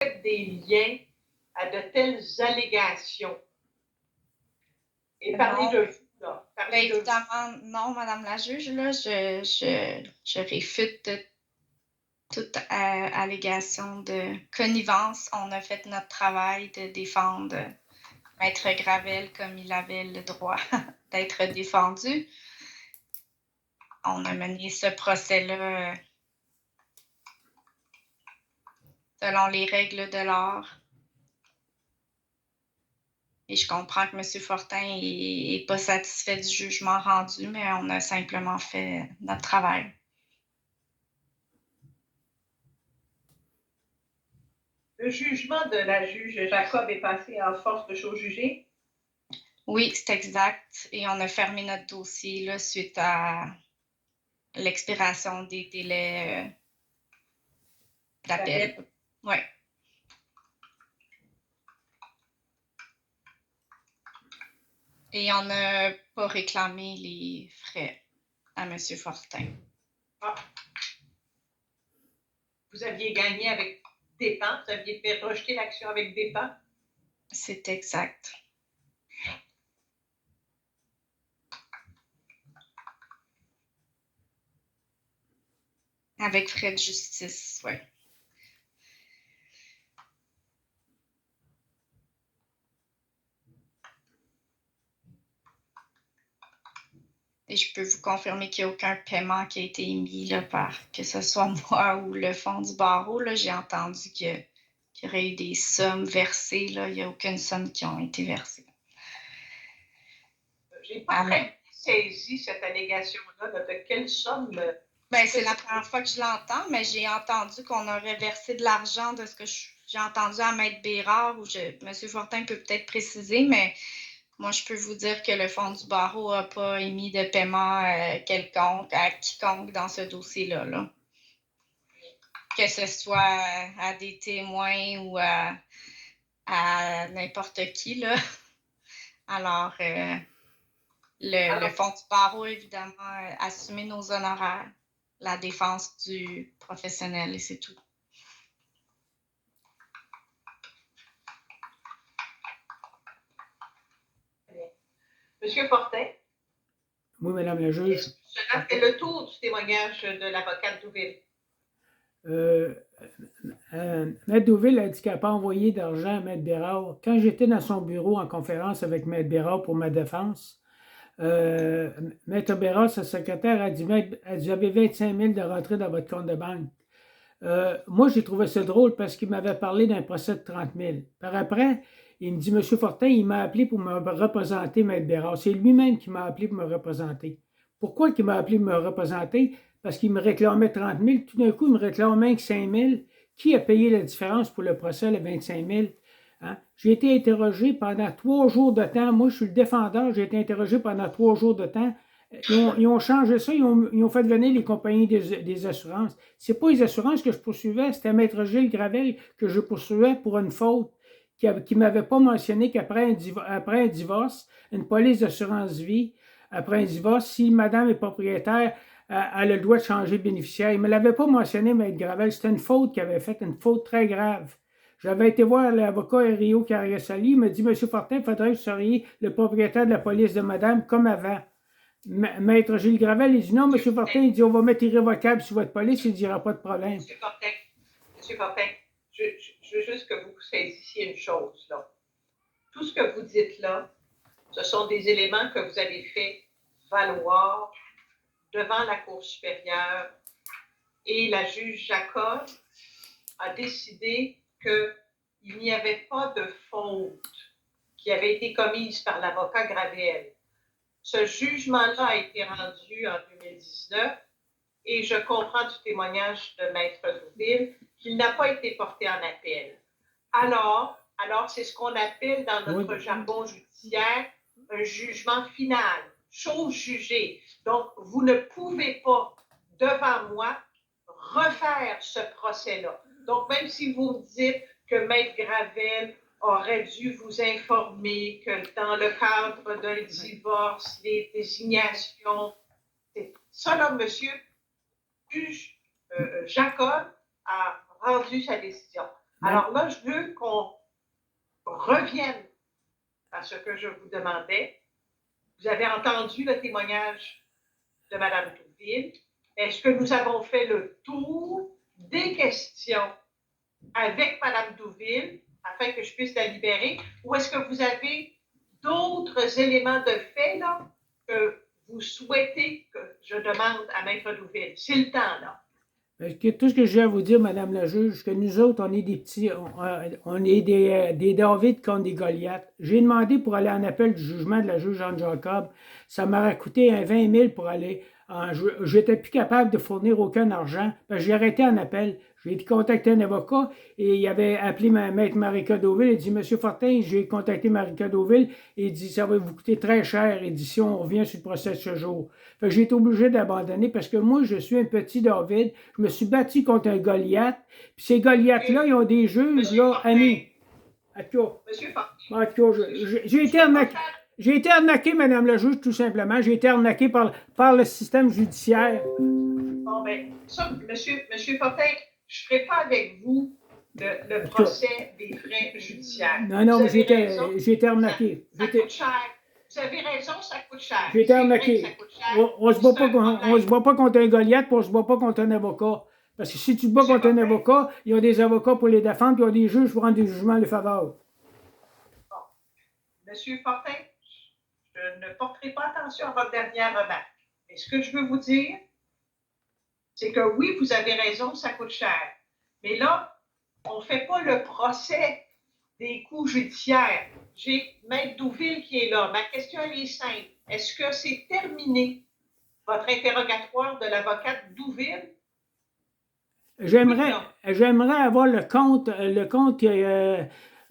des liens à de telles allégations? Et parlez Non. de vous, là. Parlez de vous. Évidemment, non, Madame la juge, là, je réfute toute allégation de connivence. On a fait notre travail de défendre Maître Gravel comme il avait le droit d'être défendu. On a mené ce procès-là selon les règles de l'art. Et je comprends que M. Fortin n'est pas satisfait du jugement rendu, mais on a simplement fait notre travail. Le jugement de la juge Jacob est passé en force de chose jugée? Oui, c'est exact. Et on a fermé notre dossier là, suite à l'expiration des délais d'appel. Oui. Et on n'a pas réclamé les frais à M. Fortin. Ah. Vous aviez gagné avec dépens? Vous aviez fait rejeter l'action avec dépens? C'est exact. Avec frais de justice, oui. Et je peux vous confirmer qu'il n'y a aucun paiement qui a été émis là, par que ce soit moi ou le fonds du barreau. Là, j'ai entendu qu'il y aurait eu des sommes versées. Là. Il n'y a aucune somme qui a été versée. J'ai pas très saisi cette allégation-là. De quelle somme? Ben, c'est la première fois que je l'entends, mais j'ai entendu qu'on aurait versé de l'argent de ce que j'ai entendu à Maître Bérard, ou M. Fortin peut peut-être préciser, mais moi, je peux vous dire que le fonds du barreau n'a pas émis de paiement quelconque à quiconque dans ce dossier-là. Là. Que ce soit à des témoins ou à n'importe qui. Là. Alors, le fonds du barreau, évidemment, assumer nos honoraires, la défense du professionnel, et c'est tout. Monsieur Fortin? Oui, Madame la juge. Cela fait le tour du témoignage de l'avocate Douville. Maître Douville a dit qu'elle n'a pas envoyé d'argent à Maître Bérard. Quand j'étais dans son bureau en conférence avec Maître Bérard pour ma défense, Maître Bérard, sa secrétaire, a dit, vous avez 25 000 de rentrée dans votre compte de banque. Moi, j'ai trouvé ça drôle parce qu'il m'avait parlé d'un procès de 30 000. Par après, il me dit, M. Fortin, il m'a appelé pour me représenter, Maître Bérard. C'est lui-même qui m'a appelé pour me représenter. Pourquoi il m'a appelé pour me représenter? Parce qu'il me réclamait 30 000. Tout d'un coup, il me réclame même 5 000. Qui a payé la différence pour le procès, le 25 000? Hein? J'ai été interrogé pendant 3 jours de temps. Moi, je suis le défendeur. J'ai été interrogé pendant 3 jours de temps. Ils ont changé ça, ils ont fait venir les compagnies des assurances. Ce n'est pas les assurances que je poursuivais, c'était Maître Gilles Gravel que je poursuivais pour une faute qui ne m'avait pas mentionné qu'après un divorce, une police d'assurance vie, après un divorce, si madame est propriétaire, elle a le droit de changer de bénéficiaire. Il ne me l'avait pas mentionné, Maître Gravel. C'était une faute qu'il avait faite, une faute très grave. J'avais été voir l'avocat Rio Cariasali, il m'a dit, M. Fortin, il faudrait que vous seriez le propriétaire de la police de madame comme avant. Maître Gilles Gravel, il dit non, M. Fortin, il dit on va mettre irrévocable sur votre police, il ne dira pas de problème. M. Fortin, je veux juste que vous saisissiez une chose, là. Tout ce que vous dites là, ce sont des éléments que vous avez fait valoir devant la Cour supérieure et la juge Jacob a décidé qu'il n'y avait pas de faute qui avait été commise par l'avocat Gravel. Ce jugement-là a été rendu en 2019 et je comprends du témoignage de Maître Douville qu'il n'a pas été porté en appel. Alors c'est ce qu'on appelle dans notre jargon judiciaire un jugement final, chose jugée. Donc, vous ne pouvez pas, devant moi, refaire ce procès-là. Donc, même si vous me dites que Maître Gravel aurait dû vous informer que dans le cadre d'un divorce, les désignations, ça là, monsieur juge Jacob a rendu sa décision. Alors là, je veux qu'on revienne à ce que je vous demandais. Vous avez entendu le témoignage de Mme Douville. Est-ce que nous avons fait le tour des questions avec Mme Douville afin que je puisse la libérer? Ou est-ce que vous avez d'autres éléments de fait là, que vous souhaitez que je demande à Maître Douville? C'est le temps, là. Tout ce que j'ai à vous dire, Madame la juge, que nous autres, on est des petits, on est des David contre des Goliaths. J'ai demandé pour aller en appel du jugement de la juge Jeanne Jacob. Ça m'aurait coûté 20 000 pour aller. J'étais plus capable de fournir aucun argent. J'ai arrêté en appel. J'ai contacté un avocat et il avait appelé maître Marika Deauville. Il dit, Monsieur Fortin, j'ai contacté Marika Deauville et il dit, ça va vous coûter très cher. Il dit, si on revient sur le procès de ce jour. J'ai été obligé d'abandonner parce que moi, je suis un petit David. Je me suis battu contre un Goliath. Puis ces Goliaths-là, ils ont des juges, là, amis. Monsieur Fortin. J'ai été arnaqué, Madame la juge, tout simplement. J'ai été arnaqué par le système judiciaire. Bon, bien, ça, Monsieur Fortin, je ne ferai pas avec vous le procès des frais judiciaires. Non, mais j'ai été arnaqué. Ça coûte cher. Vous avez raison, ça coûte cher. J'ai été arnaqué. On ne se bat pas contre un Goliath, puis on ne se bat pas contre un avocat. Parce que si tu te bats contre un avocat, il y a des avocats pour les défendre, puis il y a des juges pour rendre des jugements à leur faveur. Bon. Monsieur Fortin, je ne porterai pas attention à votre dernière remarque. Mais ce que je veux vous dire, c'est que oui, vous avez raison, ça coûte cher. Mais là, on ne fait pas le procès des coûts judiciaires. J'ai Maître Douville qui est là. Ma question elle est simple. Est-ce que c'est terminé, votre interrogatoire de l'avocate Douville? J'aimerais avoir le compte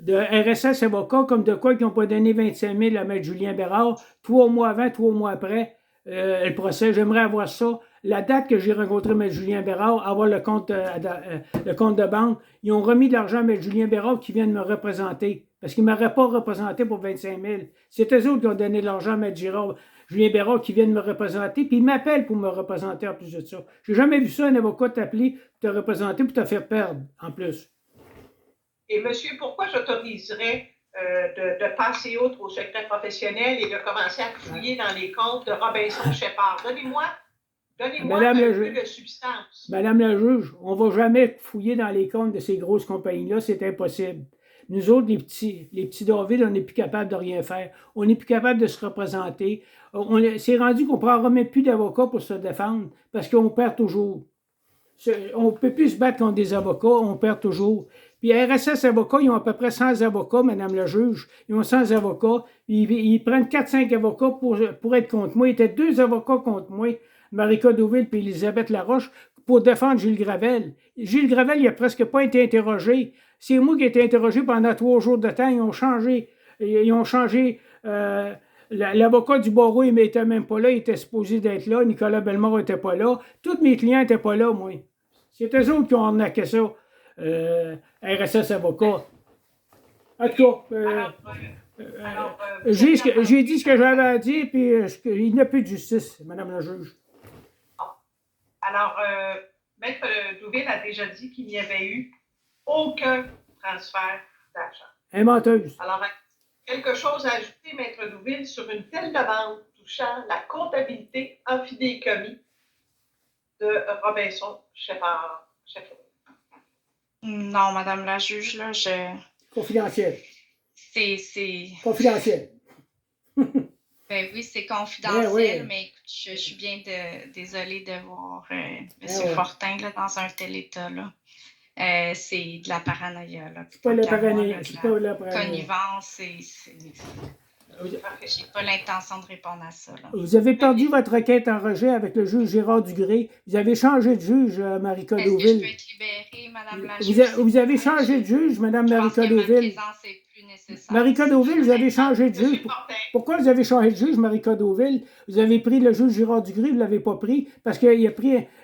de RSS Avocat, comme de quoi ils n'ont pas donné 25 000 à Maître Julien Bérard, 3 mois avant, 3 mois après le procès. J'aimerais avoir ça. La date que j'ai rencontré M. Julien Bérard, avoir le compte de banque. Ils ont remis de l'argent à M. Julien Bérard qui vient de me représenter. Parce qu'il ne m'aurait pas représenté pour 25 000. C'est eux autres qui ont donné de l'argent à M. Julien Bérard qui vient de me représenter. Puis ils m'appellent pour me représenter en plus de ça. Je n'ai jamais vu ça, un avocat t'appeler, te représenter pour te faire perdre en plus. Et monsieur, pourquoi j'autoriserais de passer outre au secret professionnel et de commencer à fouiller dans les comptes de Robinson Shepard? Donnez-moi un peu de substance. Madame la juge, on ne va jamais fouiller dans les comptes de ces grosses compagnies-là, c'est impossible. Nous autres, les petits David, on n'est plus capable de rien faire. On n'est plus capable de se représenter. C'est rendu qu'on ne prendra même plus d'avocats pour se défendre parce qu'on perd toujours. On ne peut plus se battre contre des avocats, on perd toujours. Puis RSS Avocats, ils ont à peu près 100 avocats, Madame la juge. Ils ont 100 avocats. Ils prennent 4-5 avocats pour être contre moi. Il était 2 avocats contre moi, Marika Deauville et Elisabeth Laroche, pour défendre Gilles Gravel. Gilles Gravel, il n'a presque pas été interrogé. C'est moi qui ai été interrogé pendant 3 jours de temps. Ils ont changé. L'avocat du barreau, il n'était même pas là. Il était supposé d'être là. Nicolas Bellemare n'était pas là. Tous mes clients n'étaient pas là, moi. C'est eux autres qui ont arnaqué ça. RSS Avocat. En tout cas, j'ai dit ce que j'avais à dire, puis il n'y a plus de justice, Madame la juge. Alors, Maître Douville a déjà dit qu'il n'y avait eu aucun transfert d'argent. Menteuse. Alors, quelque chose à ajouter, Maître Douville, sur une telle demande touchant la comptabilité en fidéicommis de Robinson Shepard? Non, Madame la juge, là, Confidentiel. C'est... Confidentiel. Ben oui, c'est confidentiel, oui. Mais écoute, je suis bien désolée de voir M. Fortin là, dans un tel état. Là. C'est de la paranoïa. Là. C'est pas la paranoïa. C'est pas la connivence. J'ai pas l'intention de répondre à ça. Là. Vous avez perdu votre requête en rejet avec le juge Gérard Dugré. Vous avez changé de juge, Marika Deauville. Est-ce que je peux être libérée, Madame la juge? Vous avez changé de juge, Madame Marika Deauville. Marika Deauville, vous avez changé de juge. Pourquoi vous avez changé de juge, Marika Deauville? Vous avez pris le juge Gérard Dugré, vous ne l'avez pas pris, parce qu'il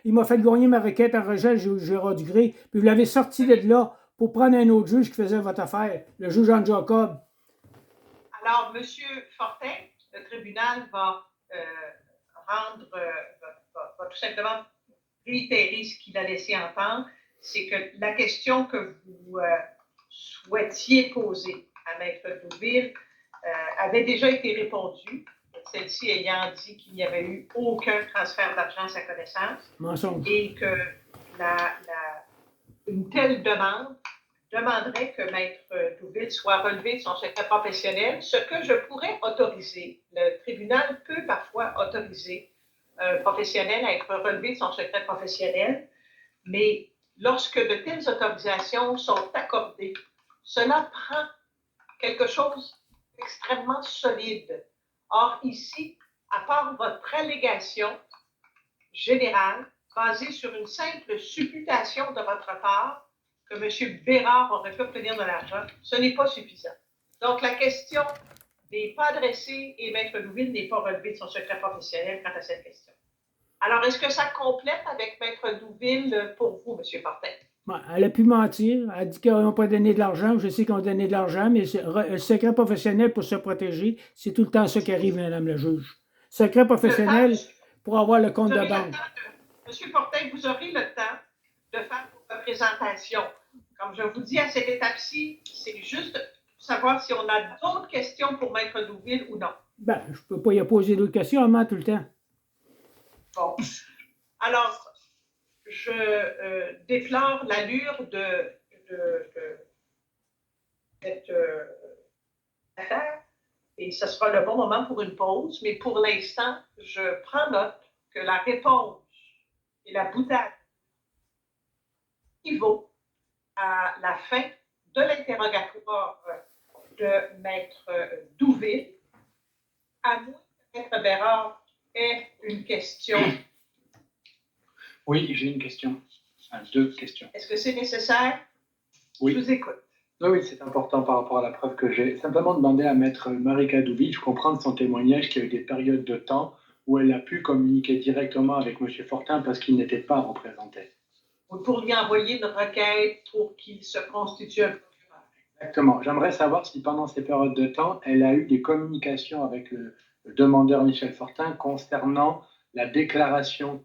m'a fait gagner ma requête en rejet, le juge Gérard Dugré, puis vous l'avez sorti de là pour prendre un autre juge qui faisait votre affaire, le juge Jean Jacob. Alors, M. Fortin, le tribunal va tout simplement réitérer ce qu'il a laissé entendre, c'est que la question que vous souhaitiez poser à Maître Douville avait déjà été répondue, celle-ci ayant dit qu'il n'y avait eu aucun transfert d'argent à sa connaissance. Mensonge. Et que une telle demande demanderait que Maître Douville soit relevé de son secret professionnel, ce que je pourrais autoriser. Le tribunal peut parfois autoriser un professionnel à être relevé de son secret professionnel, mais lorsque de telles autorisations sont accordées, cela prend quelque chose d'extrêmement solide. Or, ici, à part votre allégation générale, basée sur une simple supputation de votre part, que M. Bérard aurait pu obtenir de l'argent, ce n'est pas suffisant. Donc, la question n'est pas adressée et Maître Douville n'est pas relevé de son secret professionnel quant à cette question. Alors, est-ce que ça complète avec Maître Douville pour vous, M. Fortin? Bon, elle a pu mentir. Elle a dit qu'ils n'ont pas donné de l'argent. Je sais qu'ils ont donné de l'argent, mais le secret professionnel pour se protéger, c'est tout le temps ça qui arrive, Madame la juge. Secret professionnel pour avoir le compte de banque. M. Fortin, vous aurez le temps de faire vos représentations. Comme je vous dis, à cette étape-ci, c'est juste savoir si on a d'autres questions pour Maître Douville ou non. Ben, je ne peux pas y poser d'autres questions à moi tout le temps. Bon. Alors, je déplore l'allure de cette affaire et ce sera le bon moment pour une pause, mais pour l'instant, je prends note que la réponse et la boutade équivaut à la fin de l'interrogatoire de Maître Douville, à moins que Maître Bérard ait une question. Oui, j'ai une question. Deux questions. Est-ce que c'est nécessaire? Oui. Je vous écoute. Oui, c'est important par rapport à la preuve que j'ai. Simplement demander à Maître Marika Douville, je comprends de son témoignage qu'il y a eu des périodes de temps où elle a pu communiquer directement avec M. Fortin parce qu'il n'était pas représenté. Vous pourriez envoyer une requête pour qu'il se constitue un procureur. Exactement. J'aimerais savoir si pendant ces périodes de temps, elle a eu des communications avec le demandeur Michel Fortin concernant la déclaration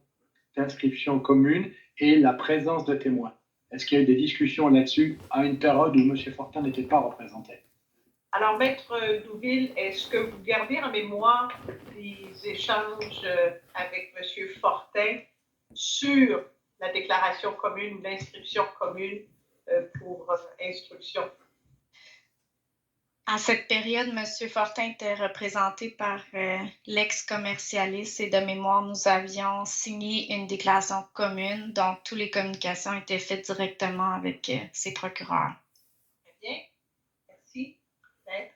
d'inscription commune et la présence de témoins. Est-ce qu'il y a eu des discussions là-dessus à une période où M. Fortin n'était pas représenté? Alors, Maître Douville, est-ce que vous gardez en mémoire des échanges avec M. Fortin sur la déclaration commune ou l'inscription commune pour instruction? À cette période, M. Fortin était représenté par l'ex-commercialiste et de mémoire, nous avions signé une déclaration commune dont toutes les communications étaient faites directement avec ses procureurs. Très bien. Merci. Maître?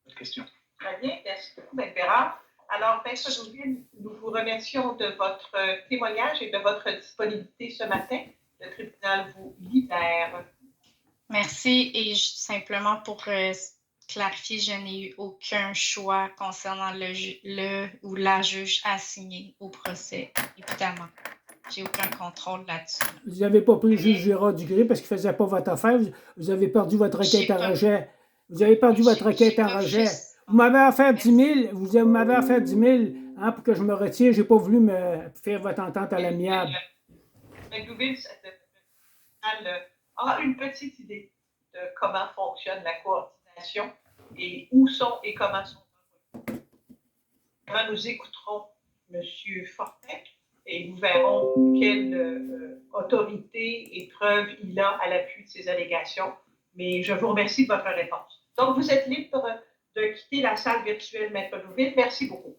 Autre question. Très bien. Merci beaucoup, Maître Bérard. Alors, Maître Douville, nous vous remercions de votre témoignage et de votre disponibilité ce matin. Le tribunal vous libère. Merci. Et simplement pour clarifier, je n'ai eu aucun choix concernant le ou la juge assignée au procès, évidemment. J'ai aucun contrôle là-dessus. Vous n'avez pas pris le juge Gérard Dugré parce qu'il ne faisait pas votre affaire. Vous avez perdu votre requête en rejet. Vous avez perdu votre requête en rejet. Vous m'avez offert 10 000. Vous m'avez offert 10 000 hein, pour que je me retire. Je n'ai pas voulu me faire votre entente à l'amiable. Maître Douville, a une petite idée de comment fonctionne la coordination et où sont et comment sont envoyés. Comment nous écouterons M. Fortin et nous verrons quelle autorité et preuve il a à l'appui de ces allégations. Mais je vous remercie de votre réponse. Donc, vous êtes libre de quitter la salle virtuelle, Maître Douville. Merci beaucoup.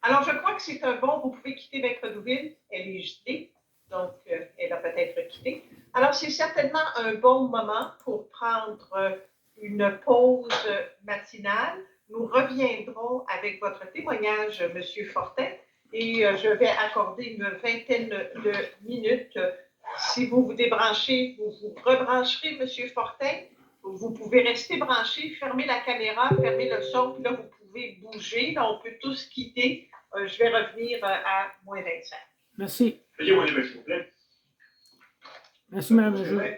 Alors, je crois que c'est un bon, vous pouvez quitter Maître Douville. Elle est gelée. Donc, elle a peut-être quitté. Alors, c'est certainement un bon moment pour prendre une pause matinale. Nous reviendrons avec votre témoignage, M. Fortin, et je vais accorder une vingtaine de minutes. Si vous vous débranchez, vous vous rebrancherez, M. Fortin. Vous pouvez rester branché, fermer la caméra, fermer le son, puis là, vous pouvez bouger. Là, on peut tous quitter. Je vais revenir à moins 25. Merci. Veuillez vous lever, s'il vous plaît. Merci, Mme la juge.